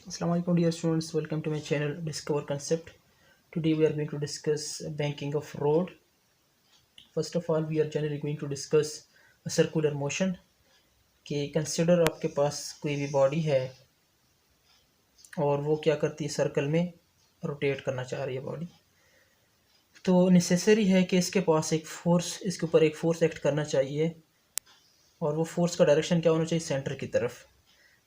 Assalamualaikum dear students, welcome to my channel Discover Concept. Today we are going to discuss banking of road. First of all we are generally going to discuss a circular motion. कि consider आपके पास कोई भी body है और वो क्या करती है, सर्कल में रोटेट करना चाह रही है बॉडी, तो नेसेसरी है कि इसके पास एक फोर्स, इसके ऊपर एक फोर्स एक्ट करना चाहिए और वो फोर्स का डायरेक्शन क्या होना चाहिए, सेंटर की तरफ।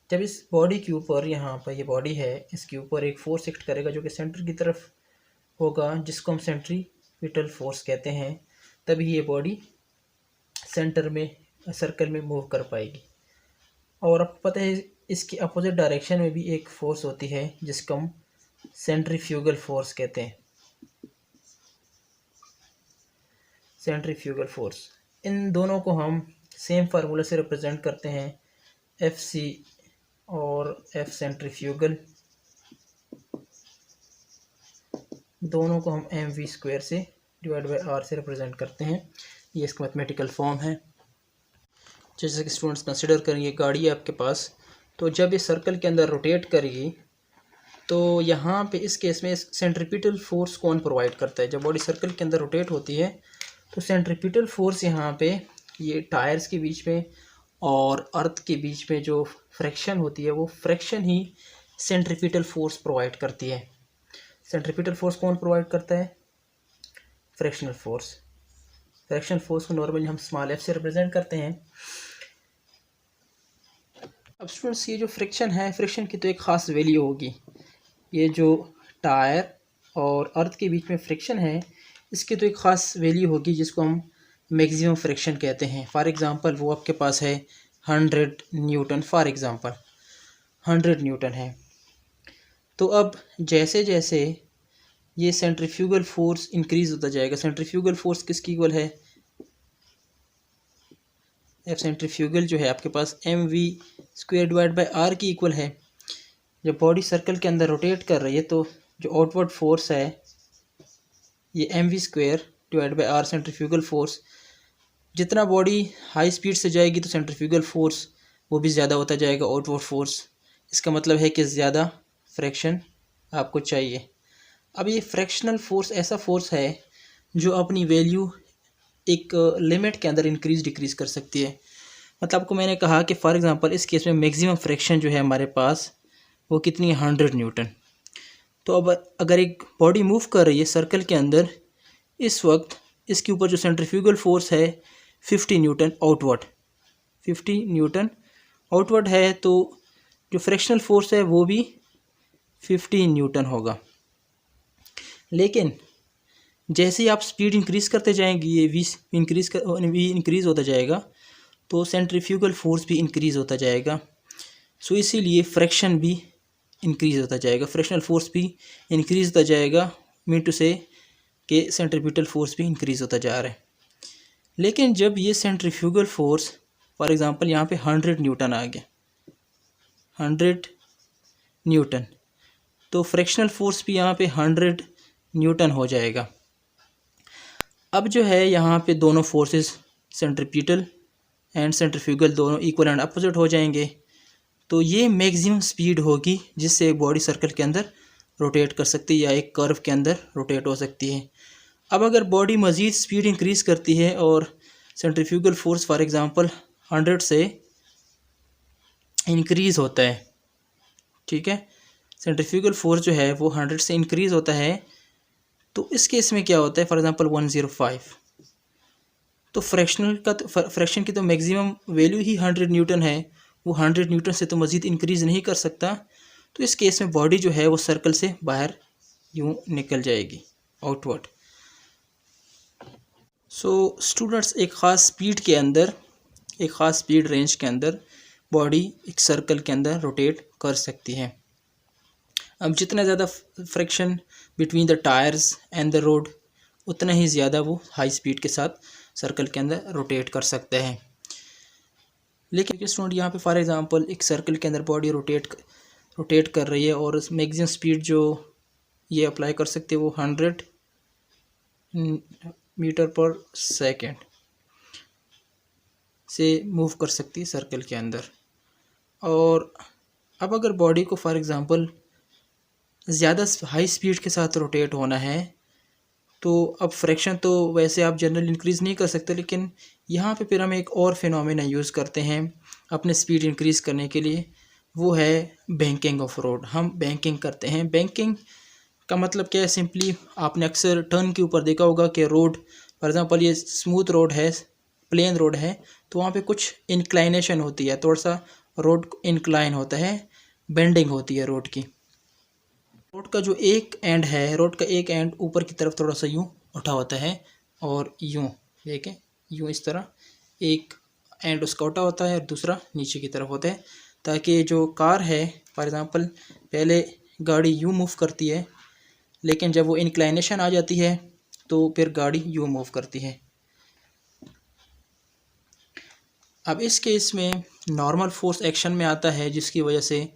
जब इस बॉडी के ऊपर, यहाँ पर ये बॉडी है, इसके ऊपर एक फोर्स एक्ट करेगा जो कि सेंटर की तरफ होगा, जिसको हम सेंट्रीपिटल फोर्स कहते हैं, तभी ये बॉडी सेंटर में, सर्कल में मूव कर पाएगी। और आपको पता है इसकी अपोजिट डायरेक्शन में भी एक फोर्स होती है जिसको हम सेंट्रीफ्यूगल फोर्स कहते हैं। सेंट्रीफ्यूगल फोर्स, इन दोनों को हम सेम फार्मूला से रिप्रेजेंट करते हैं, एफ सी और एफ सेंट्रीफ्यूगल, दोनों को हम एम वी स्क्वायर से डिवाइड बाई आर से रिप्रेजेंट करते हैं। ये इसका मैथमेटिकल फॉर्म है। जैसे कि स्टूडेंट्स कंसिडर करेंगे, गाड़ी है आपके पास, तो जब ये सर्कल के अंदर रोटेट करेगी तो यहाँ पे इस केस में सेंट्रीपिटल फोर्स कौन प्रोवाइड करता है। जब बॉडी सर्कल के अंदर रोटेट होती है तो सेंट्रीपिटल फोर्स यहाँ पे ये टायर्स के बीच में और अर्थ के बीच में जो फ्रिक्शन होती है, वो फ्रिक्शन ही सेंट्रीपिटल फोर्स प्रोवाइड करती है। सेंट्रीपिटल फोर्स कौन प्रोवाइड करता है, फ्रिक्शनल फोर्स। फ्रिक्शनल फोर्स को नॉर्मली हम स्मॉल एफ से रिप्रेजेंट करते हैं। अब स्टूडेंट्स, ये जो फ्रिक्शन है, फ्रिक्शन की तो एक ख़ास वैल्यू होगी। ये जो टायर और अर्थ के बीच में फ्रिक्शन है, इसकी तो एक ख़ास वैल्यू होगी जिसको हम मैक्सिमम फ्रिक्शन कहते हैं। फॉर एग्ज़ाम्पल वो आपके पास है 100 न्यूटन, फॉर एग्ज़ाम्पल 100 न्यूटन है। तो अब जैसे जैसे ये सेंट्रीफ्यूगल फोर्स इंक्रीज़ होता जाएगा, सेंट्रीफ्यूगल फोर्स किसकी इक्वल है, एफ सेंट्रीफ्यूगल जो है आपके पास M V square divide by R की इक्वल है। जब बॉडी सर्कल के अंदर रोटेट कर रही है तो जो आउटवर्ड फोर्स है ये M V square divide by R centrifugal force, जितना बॉडी हाई स्पीड से जाएगी तो सेंट्रीफ्यूगल फोर्स वो भी ज़्यादा होता जाएगा, आउटवर्ड फोर्स। इसका मतलब है कि ज़्यादा फ्रैक्शन आपको चाहिए। अब ये फ्रैक्शनल फोर्स ऐसा फोर्स है जो अपनी वैल्यू एक लिमिट के अंदर इंक्रीज़ डिक्रीज़ कर सकती है। मतलब आपको मैंने कहा कि फॉर एग्ज़ाम्पल इस केस में मैक्सिमम फ्रैक्शन जो है हमारे पास वो कितनी है, 100 न्यूटन। तो अब अगर एक बॉडी मूव कर रही है सर्कल के अंदर, इस वक्त इसके ऊपर जो सेंट्रीफ्यूगल फोर्स है 50 न्यूटन आउटवर्ड, 50 न्यूटन आउटवर्ड है, तो जो फ्रैक्शनल फोर्स है वो भी 50 न्यूटन होगा। लेकिन जैसे ही आप स्पीड इंक्रीज़ करते जाएंगे, ये वी इंक्रीज़ होता जाएगा, तो सेंट्रीफ्यूगल फोर्स भी इंक्रीज़ होता जाएगा। सो इसीलिए फ्रैक्शन भी इंक्रीज़ होता जाएगा, फ्रैक्शनल फोर्स भी इंक्रीज़ होता जाएगा, मीन टू से कि सेंट्रीपिटल फोर्स भी इंक्रीज़ होता जा रहा है। लेकिन जब ये सेंट्रीफ्यूगल फोर्स फॉर एग्ज़ाम्पल यहाँ पे 100 न्यूटन आ गया, 100 न्यूटन, तो फ्रैक्शनल फोर्स भी यहाँ पे 100 न्यूटन हो जाएगा। अब जो है यहाँ पे दोनों फोर्सेस सेंट्रीपिटल एंड सेंट्रीफ्यूगल दोनों इक्वल एंड अपोजिट हो जाएंगे, तो ये मैक्सिमम स्पीड होगी जिससे एक बॉडी सर्कल के अंदर रोटेट कर सकती है या एक कर्व के अंदर रोटेट हो सकती है। अब अगर बॉडी मज़ीद स्पीड इंक्रीज़ करती है और सेंट्रीफ्यूगल फोर्स फॉर एग्ज़ाम्पल 100 से इंक्रीज़ होता है, ठीक है, सेंट्रीफ्यूगल फोर्स जो है वो 100 से इंक्रीज़ होता है, तो इस केस में क्या होता है, फॉर एग्ज़ाम्पल 105, तो फ्रैक्शन की तो मैक्सिमम वैल्यू ही 100 न्यूटन है, वो 100 न्यूटन से तो मज़ीद इंक्रीज़ नहीं कर सकता। तो इस केस में बॉडी जो है वो सर्कल से बाहर यूँ निकल जाएगी, आउटवर्ड। सो स्टूडेंट्स, एक ख़ास स्पीड के अंदर, एक ख़ास स्पीड रेंज के अंदर बॉडी एक सर्कल के अंदर रोटेट कर सकती है। अब जितना ज़्यादा friction between the tyres and the road, उतना ही ज़्यादा वो हाई स्पीड के साथ सर्कल के अंदर रोटेट कर सकते हैं। लेकिन स्टूडेंट यहाँ पे फॉर एग्ज़ाम्पल एक सर्कल के अंदर बॉडी रोटेट कर रही है और मैक्सिमम स्पीड जो ये अप्लाई कर सकते हैं वो 100 मीटर पर सेकेंड। से मूव कर सकती है सर्कल के अंदर। और अब अगर बॉडी को फॉर एग्ज़ाम्पल ज़्यादा हाई स्पीड के साथ रोटेट होना है तो अब फ्रैक्शन तो वैसे आप जनरल इंक्रीज़ नहीं कर सकते, लेकिन यहाँ पे फिर हम एक और फिनोमेना यूज़ करते हैं अपने स्पीड इंक्रीज़ करने के लिए, वो है बैंकिंग ऑफ रोड। हम बैंकिंग करते हैं। बैंकिंग का मतलब क्या है? सिंपली आपने अक्सर टर्न के ऊपर देखा होगा कि रोड फॉर एग्ज़ाम्पल ये स्मूथ रोड है, प्लेन रोड है, तो वहाँ पे कुछ इंक्लाइनेशन होती है, थोड़ा सा रोड इंक्लाइन होता है, बेंडिंग होती है रोड की। रोड का जो एक एंड है, रोड का एक एंड ऊपर की तरफ थोड़ा सा यूँ उठा होता है और यूँ देखें, यूँ इस तरह एक एंड उसका उठा होता है और दूसरा नीचे की तरफ होता है, ताकि जो कार है फॉर एग्ज़ाम्पल पहले गाड़ी यूँ मूव करती है, लेकिन जब वो इंक्लाइनेशन आ जाती है तो फिर गाड़ी यूँ मूव करती है। अब इस केस में नॉर्मल फोर्स एक्शन में आता है, जिसकी वजह से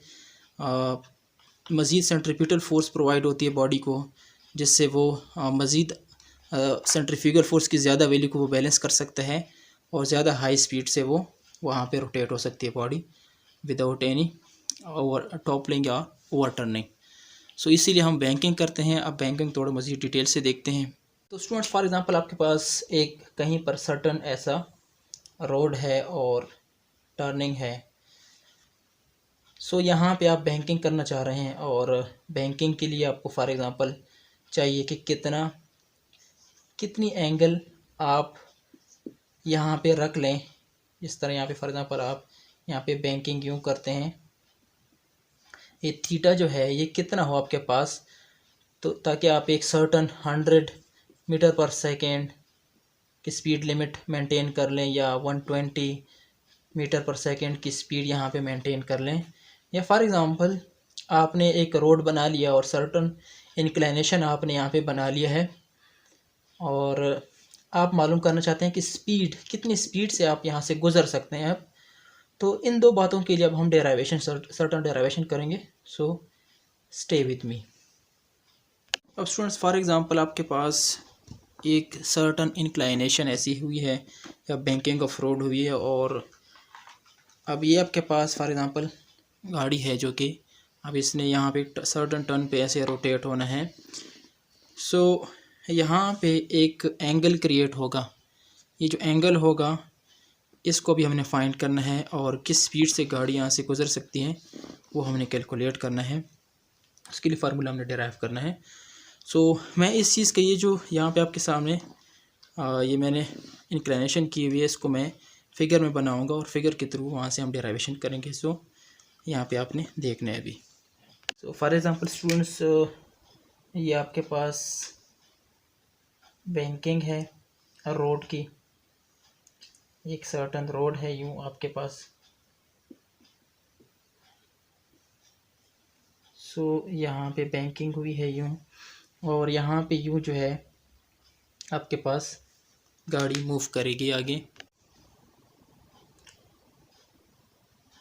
मज़ीद सेंट्रीफ्यूगल फोर्स प्रोवाइड होती है बॉडी को, जिससे वो मज़ीद सेंट्रीफ्यूगल फोर्स की ज़्यादा वैल्यू को वो बैलेंस कर सकता है और ज़्यादा हाई स्पीड से वो वहाँ पे रोटेट हो सकती है body without any over toppling या ओवर टर्निंग। सो इसीलिए हम बैंकिंग करते हैं। अब बैंकिंग थोड़ा मज़ीद डिटेल से देखते हैं। तो स्टूडेंट्स फॉर एग्ज़ाम्पल आपके पास एक कहीं पर सर्टन ऐसा रोड है और टर्निंग है। सो यहाँ पे आप बैंकिंग करना चाह रहे हैं और बैंकिंग के लिए आपको फॉर एग्ज़ाम्पल चाहिए कि कितनी एंगल आप यहाँ पे रख लें। इस तरह यहाँ पे फॉर एग्ज़ाम्पल आप यहाँ पे बैंकिंग यूँ करते हैं, ये थीटा जो है ये कितना हो आपके पास, तो ताकि आप एक सर्टन 100 मीटर पर सेकेंड की स्पीड लिमिट मेंटेन कर लें, या 120 मीटर पर सेकेंड की स्पीड यहाँ पे मेंटेन कर लें। या फॉर एग्ज़ाम्पल आपने एक रोड बना लिया और सर्टन इंक्लिनेशन आपने यहाँ पे बना लिया है और आप मालूम करना चाहते हैं कि स्पीड कितनी स्पीड से आप यहाँ से गुज़र सकते हैं। अब तो इन दो बातों के लिए अब हम डेराइवेशन सर्टन डेराइवेशन करेंगे। So stay with me. अब स्टूडेंट्स फॉर एग्ज़ाम्पल आपके पास एक सर्टन इंक्लाइनेशन ऐसी हुई है या बैंकिंग ऑफ रोड हुई है, और अब ये आपके पास फॉर एग्ज़ाम्पल गाड़ी है जो कि अब इसने यहाँ पे सर्टन टर्न पे ऐसे रोटेट होना है। सो यहाँ पे एक एंगल क्रिएट होगा। ये जो एंगल होगा इसको भी हमने फाइंड करना है, और किस स्पीड से गाड़ी यहाँ से गुजर सकती है वो हमने कैलकुलेट करना है। उसके लिए फार्मूला हमने डिराइव करना है। सो मैं इस चीज़ का ये जो यहाँ पे आपके सामने ये मैंने इंक्लिनेशन की हुई है, इसको मैं फिगर में बनाऊंगा और फिगर के थ्रू वहाँ से हम डेराइवेशन करेंगे। सो यहाँ पे आपने देखना है अभी। सो फॉर एग्ज़ाम्पल स्टूडेंट्स ये आपके पास बैंकिंग है रोड की, एक सर्टन रोड है यूँ आपके पास। सो यहाँ पे बैंकिंग हुई है यूँ, और यहाँ पे यूँ जो है आपके पास गाड़ी मूव करेगी आगे।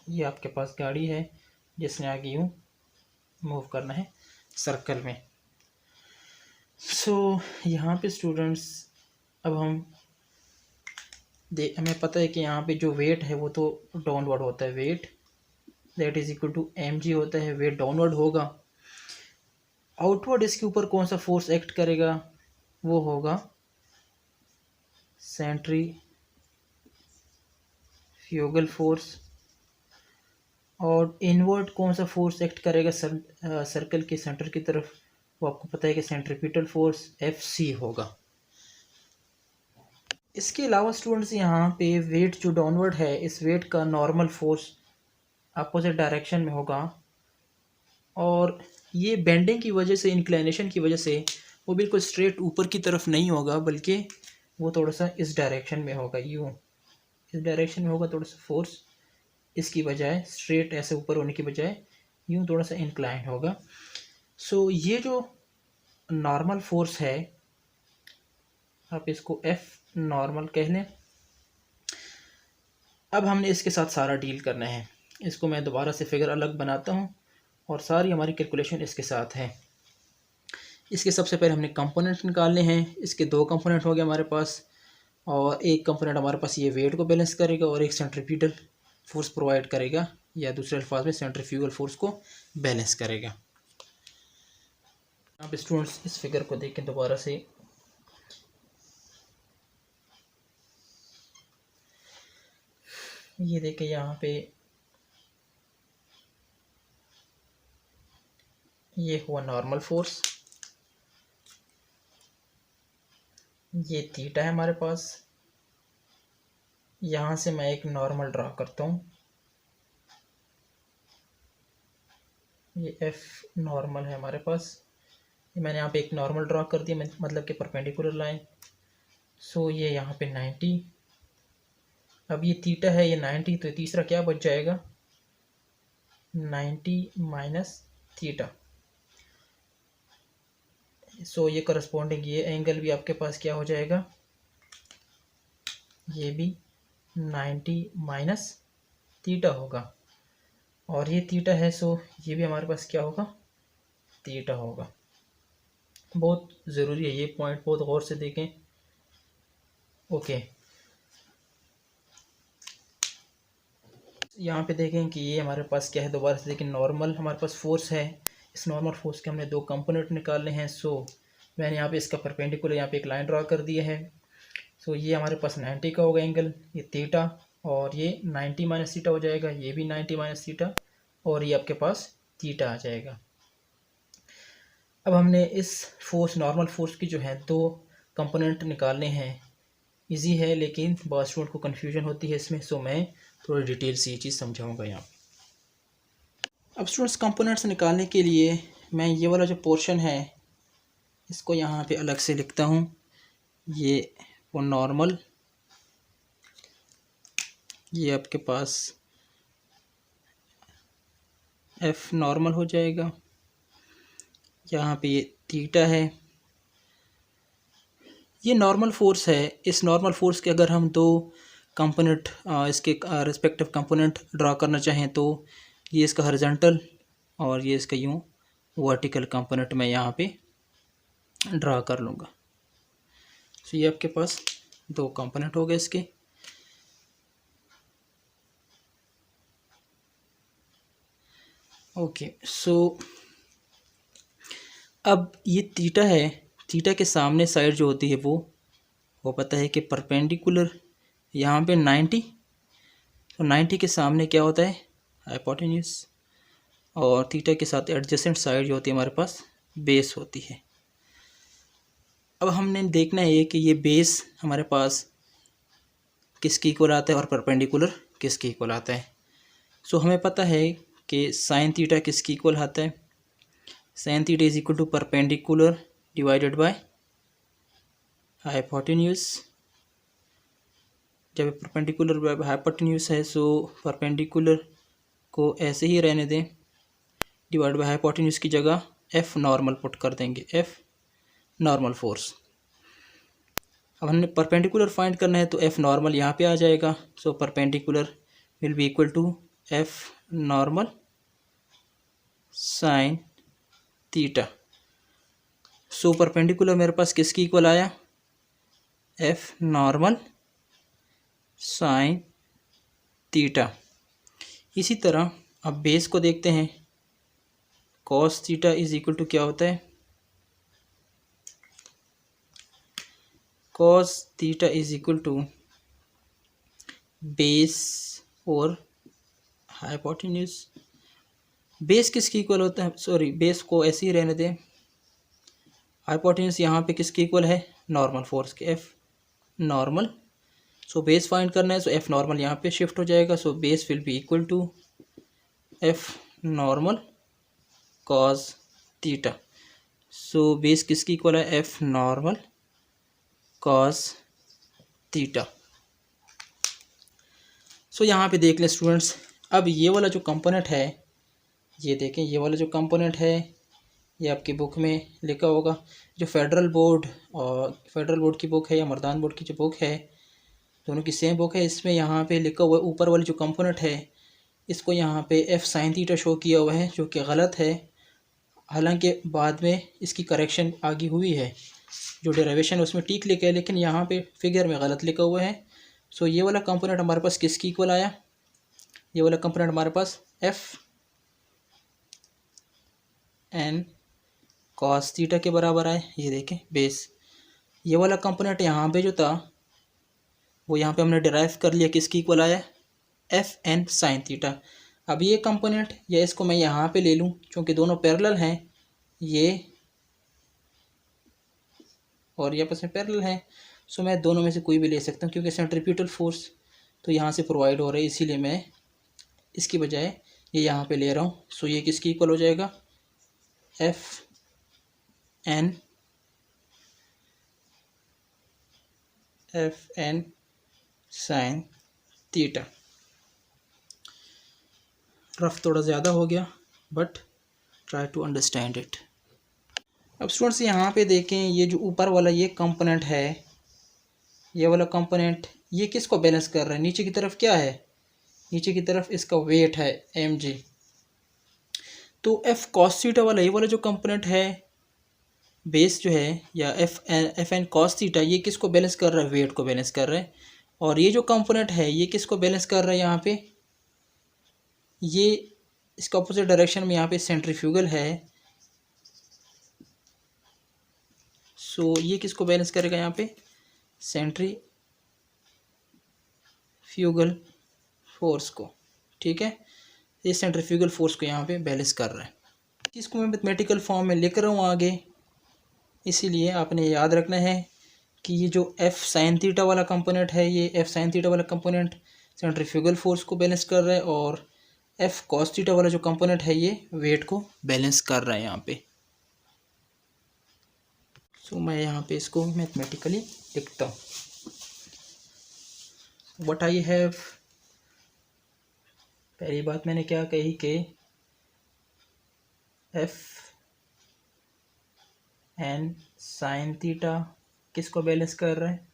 ये आपके पास गाड़ी है जिसने आगे यूँ मूव करना है सर्कल में। सो यहाँ पे स्टूडेंट्स अब हमें पता है कि यहाँ पे जो वेट है वो तो डाउनवर्ड होता है, weight that is equal to mg होता है, वेट डाउनवर्ड होगा। आउटवर्ड इसके ऊपर कौन सा फोर्स एक्ट करेगा, वो होगा सेंट्रीफ्यूगल फोर्स। और इनवर्ड कौन सा फोर्स एक्ट करेगा सर्कल के सेंटर की तरफ, वो आपको पता है कि सेंट्रीपिटल फोर्स Fc होगा। इसके अलावा स्टूडेंट्स यहाँ पे वेट जो डाउनवर्ड है, इस वेट का नॉर्मल फोर्स अपोजिट डायरेक्शन में होगा, और ये बेंडिंग की वजह से, इंक्लिनेशन की वजह से वो बिल्कुल स्ट्रेट ऊपर की तरफ नहीं होगा, बल्कि वो थोड़ा सा इस डायरेक्शन में होगा, यूँ इस डायरेक्शन में होगा थोड़ा सा फोर्स, इसकी बजाय स्ट्रेट ऐसे ऊपर होने की बजाय यूँ थोड़ा सा इंक्लाइन होगा। सो ये जो नॉर्मल फोर्स है आप इसको F नॉर्मल कह लें। अब हमने इसके साथ सारा डील करना है। इसको मैं दोबारा से फिगर अलग बनाता हूँ और सारी हमारी कैलकुलेशन इसके साथ है। इसके सबसे पहले हमने कंपोनेंट निकालने हैं। इसके दो कंपोनेंट हो गए हमारे पास, और एक कंपोनेंट हमारे पास ये वेट को बैलेंस करेगा और एक सेंट्रीपिटल फोर्स प्रोवाइड करेगा, या दूसरे अल्फाज में सेंट्रीफ्यूगल फोर्स को बैलेंस करेगा। आप स्टूडेंट्स इस फिगर को देखें दोबारा से। ये देखें यहाँ पे ये हुआ नॉर्मल फोर्स, ये थीटा है हमारे पास। यहाँ से मैं एक नॉर्मल ड्रा करता हूँ, ये एफ नॉर्मल है हमारे पास। ये मैंने यहाँ पे एक नॉर्मल ड्रा कर दिया, मतलब कि परपेंडिकुलर लाइन। सो ये यहाँ पे 90, अब ये थीटा है ये 90, तो तीसरा क्या बच जाएगा 90 माइनस थीटा। सो ये करस्पॉन्डिंग ये एंगल भी आपके पास क्या हो जाएगा, ये भी 90 माइनस थीटा होगा, और ये थीटा है सो ये भी हमारे पास क्या होगा थीटा होगा। बहुत ज़रूरी है ये पॉइंट, बहुत गौर से देखें। ओके, यहाँ पे देखें कि ये हमारे पास क्या है, दोबारा से देखें नॉर्मल हमारे पास फोर्स है। इस नॉर्मल फोर्स के हमने दो कंपोनेंट निकालने हैं। सो मैंने यहाँ पे इसका परपेंडिकुलर यहाँ पे एक लाइन ड्रा कर दिया है। सो ये हमारे पास 90 का होगा एंगल, ये थीटा, और ये 90 माइनस थीटा हो जाएगा, ये भी 90 माइनस थीटा, और ये आपके पास थीटा आ जाएगा। अब हमने इस फोर्स नॉर्मल फोर्स की जो है दो कंपोनेंट निकालने हैं। इजी है, लेकिन बहुत स्टूडेंट को कन्फ्यूजन होती है इसमें। सो मैं थोड़ी डिटेल से ये चीज़ समझाऊंगा यहाँ। अब स्टूडेंट्स कंपोनेंट्स निकालने के लिए मैं ये वाला जो पोर्शन है इसको यहाँ पे अलग से लिखता हूँ। ये वो नॉर्मल, ये आपके पास एफ नॉर्मल हो जाएगा। यहाँ पे ये थीटा है, ये नॉर्मल फोर्स है। इस नॉर्मल फोर्स के अगर हम दो कंपोनेंट इसके रिस्पेक्टिव कंपोनेंट ड्रा करना चाहें तो ये इसका हॉरिजॉन्टल और ये इसका यूँ वर्टिकल कंपोनेंट मैं यहाँ पे ड्रा कर लूँगा। तो ये आपके पास दो कंपोनेंट हो गए इसके। ओके, सो अब ये थीटा है, थीटा के सामने साइड जो होती है वो पता है कि परपेंडिकुलर यहाँ पे 90, तो 90 के सामने क्या होता है हाइपोटेन्यूज, और थीटा के साथ एडजेसेंट साइड जो होती है हमारे पास बेस होती है। अब हमने देखना है कि ये बेस हमारे पास किसके इक्वल आता है और परपेंडिकुलर किसके इक्वल आता है। सो हमें पता है कि साइन थीटा किसके इक्वल आता है, sine theta is equal to perpendicular divided by hypotenuse. जब परपेंडिकुलर हाइपोटेन्यूज है सो परपेंडिकुलर को ऐसे ही रहने दें, डिवाइड बाय हाइपोटेन्यूज की जगह एफ नॉर्मल पुट कर देंगे, एफ नॉर्मल फोर्स। अब हमने परपेंडिकुलर फाइंड करना है तो एफ नॉर्मल यहाँ पे आ जाएगा। So perpendicular will be equal to F normal sine theta. So perpendicular मेरे पास किसकी इक्वल आया, एफ नॉर्मल साइन थीटा। इसी तरह अब बेस को देखते हैं, cos theta is equal to क्या होता है, cos theta is equal to base और हाइपोटेन्यूज। बेस किसकी इक्वल होता है, सॉरी बेस को ऐसे ही रहने दें, हाइपोटेन्यूज यहाँ पे किसकी इक्वल है नॉर्मल फोर्स के, F normal. So base find करना है, सो एफ नॉर्मल यहाँ पे शिफ्ट हो जाएगा। So base will be equal to F normal cos theta. So base किसकी इक्वल है, F normal cos theta. So यहाँ पे देख लें स्टूडेंट्स, अब ये वाला जो कंपोनेंट है, ये देखें ये वाला जो कंपोनेंट है ये आपकी बुक में लिखा होगा। जो फेडरल बोर्ड की बुक है या मर्दान बोर्ड की जो बुक है, दोनों की सेम बुक है, इसमें यहाँ पे लिखा हुआ है ऊपर वाली जो कंपोनेंट है इसको यहाँ पे एफ साइन थीटा शो किया हुआ है, जो कि गलत है। हालांकि बाद में इसकी करेक्शन आगे हुई है। जो डेरिवेशन है उसमें ठीक लिखा है, लेकिन यहाँ पे फिगर में गलत लिखा हुआ है। सो ये वाला कंपोनेंट हमारे पास किसकी इक्वल आया, ये वाला कंपोनेंट हमारे पास एफ एन कॉस थीटा के बराबर आए। ये देखें बेस, ये वाला कंपोनेंट यहाँ पे जो था वो यहाँ पे हमने डिराइव कर लिया, किसकी इक्वल आया, एफ एन साइन थीटा। अब ये कंपोनेंट या इसको मैं यहाँ पे ले लूँ, क्योंकि दोनों पैरेलल हैं, ये और ये आपस में पैरेलल है। सो मैं दोनों में से कोई भी ले सकता हूँ, क्योंकि सेंट्रीफ्यूगल फोर्स तो यहाँ से प्रोवाइड हो रहा है, इसीलिए मैं इसकी बजाय ये यहाँ पे ले रहा हूँ। सो ये किसकी इक्वल हो जाएगा, F N sine theta. Rough थोड़ा ज़्यादा हो गया, but try to understand it. अब स्टूडेंट्स यहाँ पे देखें, ये जो ऊपर वाला ये कंपोनेंट है, ये वाला कंपोनेंट ये किसको बैलेंस कर रहा है, नीचे की तरफ क्या है, नीचे की तरफ इसका वेट है mg। तो एफ कॉस थीटा वाला ये वाला जो कंपोनेंट है बेस जो है, या एफ एन कॉस थीटा, ये किसको बैलेंस कर रहा है, वेट को बैलेंस कर रहा है। और ये जो कंपोनेंट है ये किसको बैलेंस कर रहा है, यहाँ पे ये इसका अपोजिट डायरेक्शन में यहाँ पे सेंट्रीफ्यूगल है। सो ये किसको बैलेंस करेगा, यहाँ पे सेंट्रीफ्यूगल फोर्स को, ठीक है, ये सेंट्रीफ्यूगल फोर्स को यहाँ पे बैलेंस कर रहा है। इसको मैं मैथमेटिकल फॉर्म में लिख रहा हूँ आगे, इसीलिए आपने याद रखना है कि ये जो एफ साइन थीटा वाला कंपोनेंट है, ये एफ साइन थीटा वाला कंपोनेंट सेंट्रीफ्यूगल फोर्स को बैलेंस कर रहा है, और एफ कॉस थीटा वाला जो कंपोनेंट है ये वेट को बैलेंस कर रहा है यहाँ पे। सो मैं यहाँ पे इसको मैथमेटिकली लिखता हूँ। व्हाट आई हैव, पहली बात मैंने क्या कही कि एफ एन साइन थीटा किसको बैलेंस कर रहा है,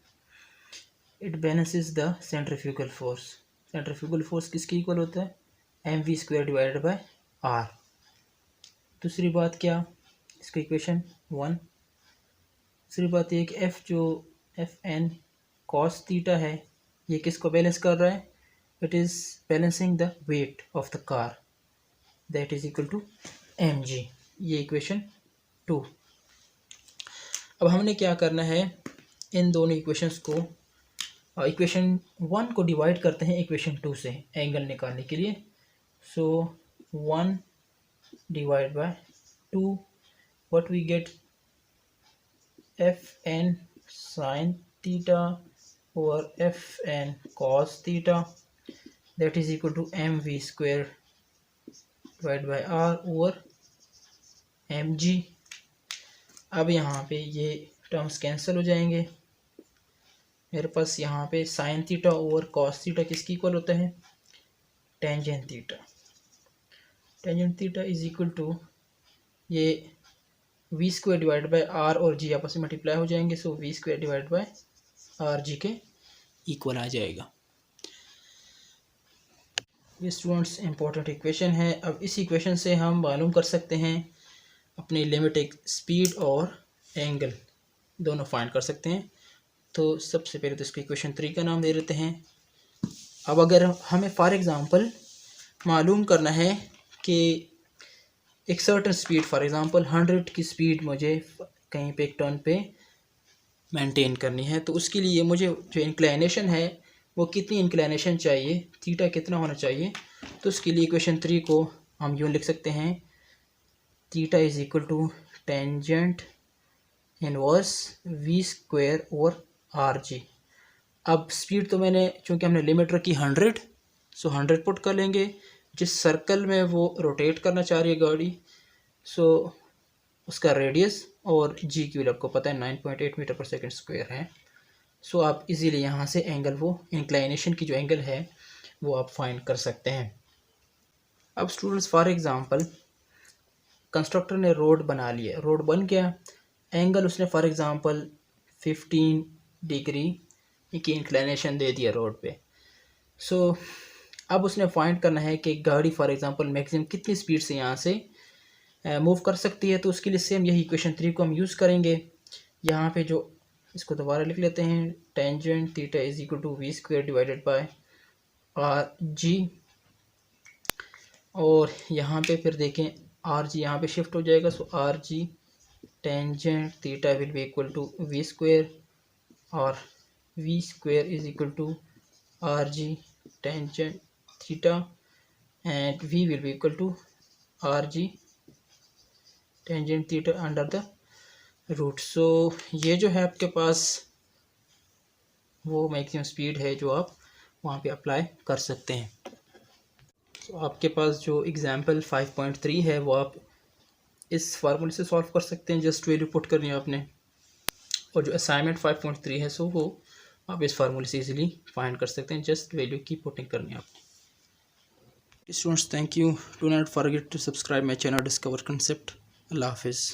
it balances the centrifugal force. Centrifugal force किसकी इक्वल होता है, M V square divided by R. दूसरी बात क्या, इसका इक्वेशन 1। दूसरी बात ये कि एफ एन कॉस थीटा है ये किसको बैलेंस कर रहा है, it is balancing the weight of the car, that is equal to M G. ये इक्वेशन 2। अब हमने क्या करना है, इन दोनों इक्वेशंस को, इक्वेशन 1 को डिवाइड करते हैं इक्वेशन 2 से एंगल निकालने के लिए। So 1 divide by 2, what we get, F N sine theta over F N cos theta, that is equal to M V square divide by R over M G. अब यहाँ पे ये टर्म्स कैंसिल हो जाएंगे, मेरे पास यहाँ पे sine theta over cos theta किसकी इक्वल होता है, tangent theta. Tangent theta is equal to ये V square divide by R और जी आपस में मल्टीप्लाई हो जाएंगे, so V square divide by R G के इक्वल आ जाएगा। ये स्टूडेंट्स इंपॉर्टेंट इक्वेशन है। अब इस इक्वेशन से हम मालूम कर सकते हैं अपनी लिमिट, स्पीड और एंगल दोनों फाइंड कर सकते हैं। तो सबसे पहले तो इसको इक्वेशन 3 का नाम दे देते हैं। अब अगर हमें फॉर एग्ज़ाम्पल मालूम करना है कि एक सर्टन स्पीड, फॉर एग्ज़ाम्पल 100 की स्पीड मुझे कहीं पे एक टर्न पे मेंटेन करनी है, तो उसके लिए मुझे जो इंक्लाइनेशन है वो कितनी इंक्लाइनेशन चाहिए, थीटा कितना होना चाहिए। तो उसके लिए इक्वेशन 3 को हम यूँ लिख सकते हैं, theta is equal to tangent inverse V square और आर जी। अब स्पीड तो मैंने, चूँकि हमने लिमिट रखी 100, सो 100 पुट कर लेंगे। जिस सर्कल में वो रोटेट करना चाह रही है गाड़ी, सो उसका रेडियस और जी की वैल्यू आपको पता है 9.8 मीटर पर सेकंड स्क्वायर है। सो आप इजीली यहाँ से एंगल, वो इंक्लाइनेशन की जो एंगल है वो आप फाइंड कर सकते हैं। अब स्टूडेंट्स फॉर एग्ज़ाम्पल कंस्ट्रक्टर ने रोड बना लिया, रोड बन गया, एंगल उसने फॉर एग्ज़ाम्पल 15 डिग्री की इंक्लाइनेशन दे दिया रोड पे। सो अब उसने फाइंड करना है कि गाड़ी फॉर एग्ज़ाम्पल मैक्सिमम कितनी स्पीड से यहाँ से मूव कर सकती है। तो उसके लिए सेम यही इक्वेशन 3 को हम यूज़ करेंगे। यहाँ पे जो इसको दोबारा लिख लेते हैं, tangent theta is equal to V square divided by R G. और यहाँ पे फिर देखें आर जी यहाँ पे शिफ्ट हो जाएगा, so R G tangent theta will be equal to V square और V square is equal to R G tangent theta and V will be equal to R G tangent theta under the root. So ये जो है आपके पास वो maximum speed है जो आप वहाँ पे अप्लाई कर सकते हैं। तो आपके पास जो एग्जांपल 5.3 है वो आप इस फार्मूले से सॉल्व कर सकते हैं, जस्ट वैल्यू पुट करनी है आपने। और जो असाइनमेंट 5.3 है सो वो आप इस फार्मूले से इजीली फाइंड कर सकते हैं, जस्ट वैल्यू की पुटिंग करनी है आपने। Students, thank you, do not forget to subscribe my channel discover concept. अल्लाह हाफिज़।